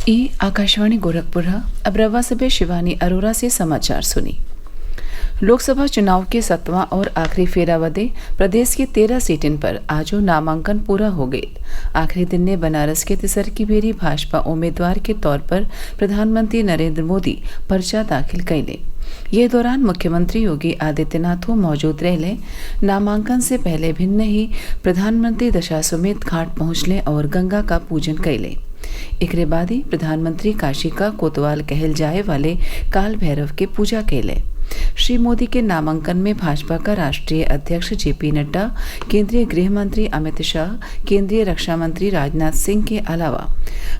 ई आकाशवाणी गोरखपुर। अब रवा सभे शिवानी अरोरा से समाचार सुनी। लोकसभा चुनाव के 7वां और आखिरी फेरा बदे प्रदेश की 13 सीटन पर आज नामांकन पूरा हो गए। आखिरी दिन ने बनारस के तिसर की भेरी भाजपा उम्मीदवार के तौर पर प्रधानमंत्री नरेंद्र मोदी पर्चा दाखिल कैले। ये दौरान मुख्यमंत्री योगी आदित्यनाथ मौजूद रहले। नामांकन से पहले भिन्न ही प्रधानमंत्री दशाश्वमेध घाट पहुंचले और गंगा का पूजन कैले। एकरे बाद ही प्रधानमंत्री काशी का कोतवाल कहल जाए वाले काल भैरव के पूजा कैले। श्री मोदी के नामांकन में भाजपा का राष्ट्रीय अध्यक्ष जेपी नड्डा, केंद्रीय गृह मंत्री अमित शाह, केंद्रीय रक्षा मंत्री राजनाथ सिंह के अलावा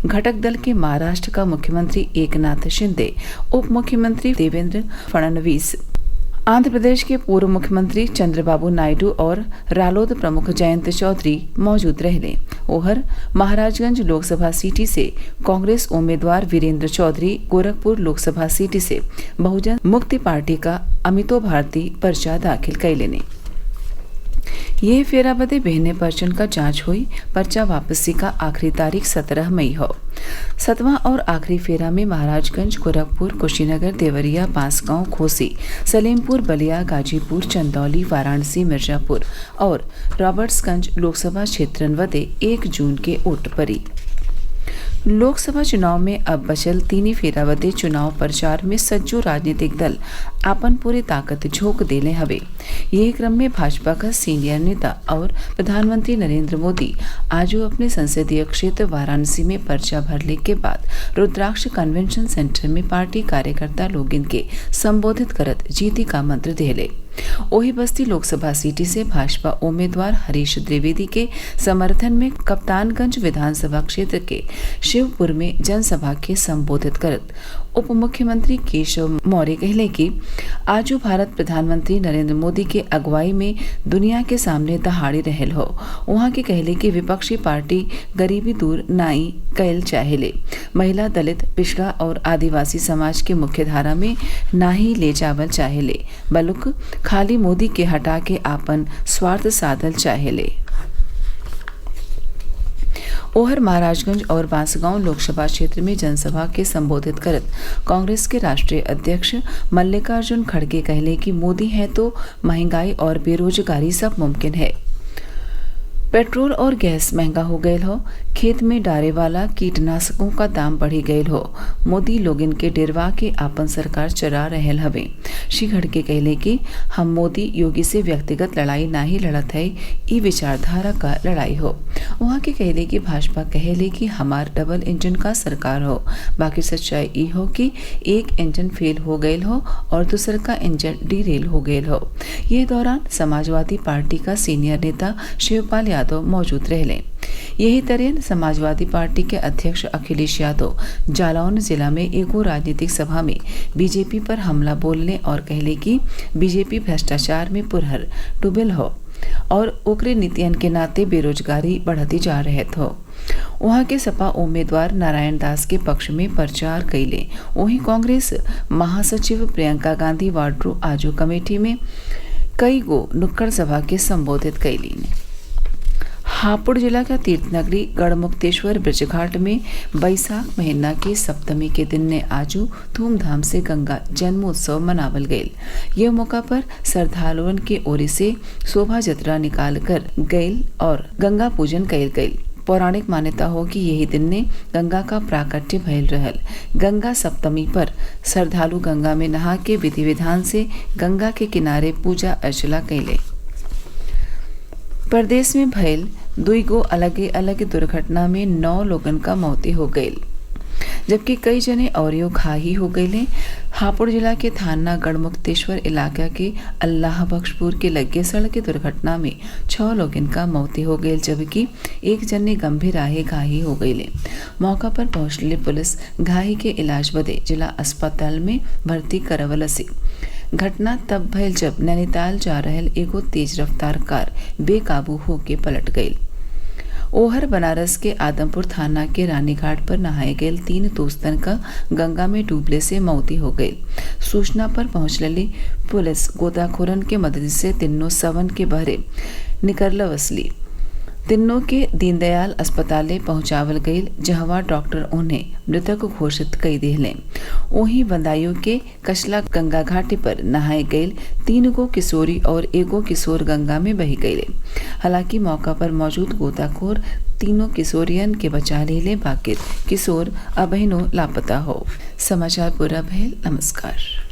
घटक दल के महाराष्ट्र का मुख्यमंत्री एकनाथ शिंदे, उप मुख्यमंत्री देवेंद्र फडणवीस, आंध्र प्रदेश के पूर्व मुख्यमंत्री चंद्रबाबू नायडू और रालोद प्रमुख जयंत चौधरी मौजूद रहले। ओहर महाराजगंज लोकसभा सीटी से कांग्रेस उम्मीदवार वीरेंद्र चौधरी, गोरखपुर लोकसभा सीटी से बहुजन मुक्ति पार्टी का अमितो भारती पर्चा दाखिल कैलेने। ये फेरा बदे बहने पर्चन का जांच हुई। पर्चा वापसी का आखिरी तारीख 17 मई हो। 7वां और आखिरी फेरा में महाराजगंज, गोरखपुर, कुशीनगर, देवरिया, बांसगांव, घोसी, सलेमपुर, बलिया, गाजीपुर, चंदौली, वाराणसी, मिर्जापुर और रॉबर्ट्सगंज लोकसभा क्षेत्रन बदे 1 जून के वोट पड़ी। लोकसभा चुनाव में अब बचल तीनी फेरा बदे चुनाव प्रचार में सज्जो राजनीतिक दल आपन पूरी ताकत झोंक देले हवे। यही क्रम में भाजपा का सीनियर नेता और प्रधानमंत्री नरेंद्र मोदी आज अपने संसदीय क्षेत्र वाराणसी में पर्चा भरने के बाद रुद्राक्ष कन्वेंशन सेंटर में पार्टी कार्यकर्ता लोग इनके संबोधित करत जीती का मंत्र देले। ओही बस्ती लोकसभा सीटी से भाजपा उम्मीदवार हरीश द्विवेदी के समर्थन में कप्तानगंज विधानसभा क्षेत्र के शिवपुर में जनसभा के संबोधित करत उप मुख्यमंत्री केशव मौर्य कहले कि आजू भारत प्रधानमंत्री नरेंद्र मोदी के अगुवाई में दुनिया के सामने दहाड़ी रहल हो। वहां के कहले कि विपक्षी पार्टी गरीबी दूर नाई कैल चाहेले, महिला, दलित, पिछड़ा और आदिवासी समाज के मुख्य धारा में ना ही ले जावल चाहेले, बल्कि खाली मोदी के हटा के आपन स्वार्थ साधल चाहेले। ओहर महाराजगंज और बांसगांव लोकसभा क्षेत्र में जनसभा के संबोधित करत कांग्रेस के राष्ट्रीय अध्यक्ष मल्लिकार्जुन खड़गे कहले कि मोदी है तो महंगाई और बेरोजगारी सब मुमकिन है। पेट्रोल और गैस महंगा हो गयल हो, खेत में डारे वाला कीटनाशकों का दाम बढ़ी गयल हो। मोदी लोगिन के डेरवा के आपन सरकार चला रहल हवे। श्री खड़गे कहले कि हम मोदी योगी से व्यक्तिगत लड़ाई ना ही लड़त है, ई विचारधारा का लड़ाई हो। वहाँ के कहले कि भाजपा कहले कि हमार डबल इंजन का सरकार हो, बाकी सच्चाई ई हो कि एक इंजन फेल हो गयल हो और दूसर का इंजन डीरेल हो गयल हो। ये दौरान समाजवादी पार्टी का सीनियर नेता शिवपाल यादव मौजूद रहले। यही तरह समाजवादी पार्टी के अध्यक्ष अखिलेश यादव जालौन जिला में एगो राजनीतिक सभा में बीजेपी पर हमला बोलने और कहले कि बीजेपी भ्रष्टाचार में पुरहर डूबल हो और ओकरे नीतियन के नाते बेरोजगारी बढ़ती जा रहत हो। वहाँ के सपा उम्मीदवार नारायण दास के पक्ष में प्रचार कैले। वहीं कांग्रेस महासचिव प्रियंका गांधी वाड्रो आजू कमेटी में कई गो नुक्कड़ सभा के संबोधित कैली। हापुड़ जिला का तीर्थनगरी गढ़मुक्तेश्वर ब्रजघाट में बैसाख महीना की सप्तमी के दिन ने आजू धूमधाम से गंगा जन्मोत्सव मनावल गयल। यह मौका पर श्रद्धालुओं के ओर से शोभा यात्रा निकाल कर गयल और गंगा पूजन कैल गयल। पौराणिक मान्यता हो कि यही दिन ने गंगा का प्राकट्य भयल रहल। गंगा सप्तमी पर श्रद्धालु गंगा में नहा के विधि विधान से गंगा के किनारे पूजा अर्चना कैले। प्रदेश में भयल 2 गो अलग अलग दुर्घटना में 9 लोगन का मौत हो गई, जबकि कई जने और घायल हो गए। हापुड़ जिला के थाना गढ़मुक्तेश्वर इलाका के अल्लाह बख्शपुर के लगे सड़क दुर्घटना में 6 लोगन का मौत हो गई, जबकि एक जने गंभीर घायल हो गए। मौका पर पहुंचले पुलिस घायल के इलाज बदे जिला अस्पताल में भर्ती करवलसी। घटना तब भयल जब नैनीताल जा रहल एगो तेज रफ्तार कार बेकाबू होके पलट गई। ओहर बनारस के आदमपुर थाना के रानीघाट पर नहाए गए 3 दोस्तन का गंगा में डूबने से मौती हो गई। सूचना पर पहुंचली पुलिस गोताखोरन के मदद से तीनों सवन के बहरे निकलवसली। तीनों के दीनदयाल अस्पताले पहुंचावल गईल, जहवा डॉक्टर उन्हें मृतक घोषित कई दिले। वहीं बदायूं के कचला गंगा घाटी पर नहाए गईल 3 गो किशोरी और एगो किशोर गंगा में बही गईले। हालांकि मौका पर मौजूद गोताखोर तीनों किशोरियन के बचा लेले, बाकी किशोर अबहिनो लापता हो। समाचार पूरा भइल। नमस्कार।